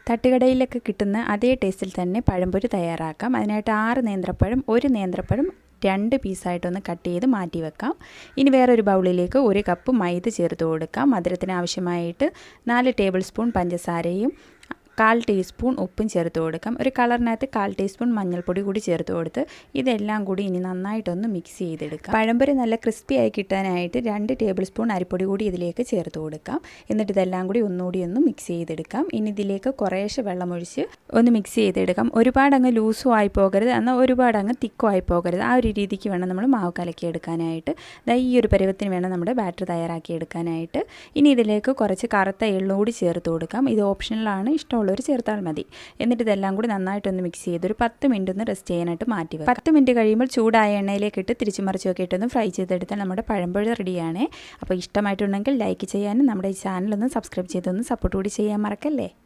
തട്ടുകടയിലൊക്കെ കിട്ടുന്ന അതേ ടേസ്റ്റിൽ തന്നെ പഴംപൊരി തയ്യാറാക്കാം. അതിനായിട്ട് 6 നേന്ത്രപ്പഴം, ഒരു നേന്ത്രപ്പഴം 2 പീസായിട്ടൊന്ന് കട്ട് ചെയ്ത് മാറ്റി വെക്കാം. ഇനി വേറൊരു ബൗളിലേക്ക് 1 കപ്പ് മൈദ ചേർത്ത് കൊടുക്കാം. മധുരത്തിന് ആവശ്യമായിട്ട് 4 ടേബിൾ സ്പൂൺ പഞ്ചസാരയും 1/4 ടീസ്പൂൺ ഉപ്പും ചേർത്ത് കൊടുക്കാം. ഒരു കളറിനകത്ത് 1/4 ടീസ്പൂൺ മഞ്ഞൾപ്പൊടി കൂടി ചേർത്ത് കൊടുത്ത് ഇതെല്ലാം കൂടി ഇനി നന്നായിട്ടൊന്ന് മിക്സ് ചെയ്തെടുക്കാം. പഴംപൊരി നല്ല ക്രിസ്പി ആയി കിട്ടാനായിട്ട് 2 ടേബിൾ സ്പൂൺ അരിപ്പൊടി കൂടി ഇതിലേക്ക് ചേർത്ത് കൊടുക്കാം. എന്നിട്ട് ഇതെല്ലാം കൂടി ഒന്നുകൂടി ഒന്ന് മിക്സ് ചെയ്തെടുക്കാം. ഇനി ഇതിലേക്ക് കുറേശ്ശെ വെള്ളമൊഴിച്ച് ഒന്ന് മിക്സ് ചെയ്തെടുക്കാം. ഒരുപാട് അങ്ങ് ലൂസും ആയി പോകരുത്, എന്നാൽ ഒരുപാട് അങ്ങ് തിക്കും ആയി പോകരുത്. ആ ഒരു രീതിക്ക് വേണം നമ്മൾ മാവ് കലക്കിയെടുക്കാനായിട്ട്. ഈ ഒരു പരുവത്തിന് വേണം നമ്മുടെ ബാറ്റർ തയ്യാറാക്കിയെടുക്കാനായിട്ട്. ഇനി ഇതിലേക്ക് കുറച്ച് കറുത്ത എള്ളു കൂടി ചേർത്ത് കൊടുക്കാം. ഇത് ഓപ്ഷണലാണ്, ഇഷ്ടമുള്ളവർ ചേർത്താൽ മതി. എന്നിട്ട് ഇതെല്ലാം കൂടി നന്നായിട്ടൊന്ന് മിക്സ് ചെയ്ത് ഒരു 10 മിനിറ്റ് ഒന്ന് റെസ്റ്റ് ചെയ്യാനായിട്ട് മാറ്റി വെക്കാം. 10 മിനിറ്റ് കഴിയുമ്പോൾ ചൂടായ എണ്ണയിലേക്ക് ഇട്ട് തിരിച്ചു മറിച്ചൊക്കെ ഇട്ടൊന്ന് ഫ്രൈ ചെയ്തെടുത്താൽ നമ്മുടെ പഴംപൊരി റെഡിയാണ്. അപ്പോൾ ഇഷ്ടമായിട്ടുണ്ടെങ്കിൽ ലൈക്ക് ചെയ്യാനും നമ്മുടെ ഈ ചാനലൊന്ന് സബ്സ്ക്രൈബ് ചെയ്തൊന്ന് സപ്പോർട്ട് കൂടി ചെയ്യാൻ മറക്കല്ലേ.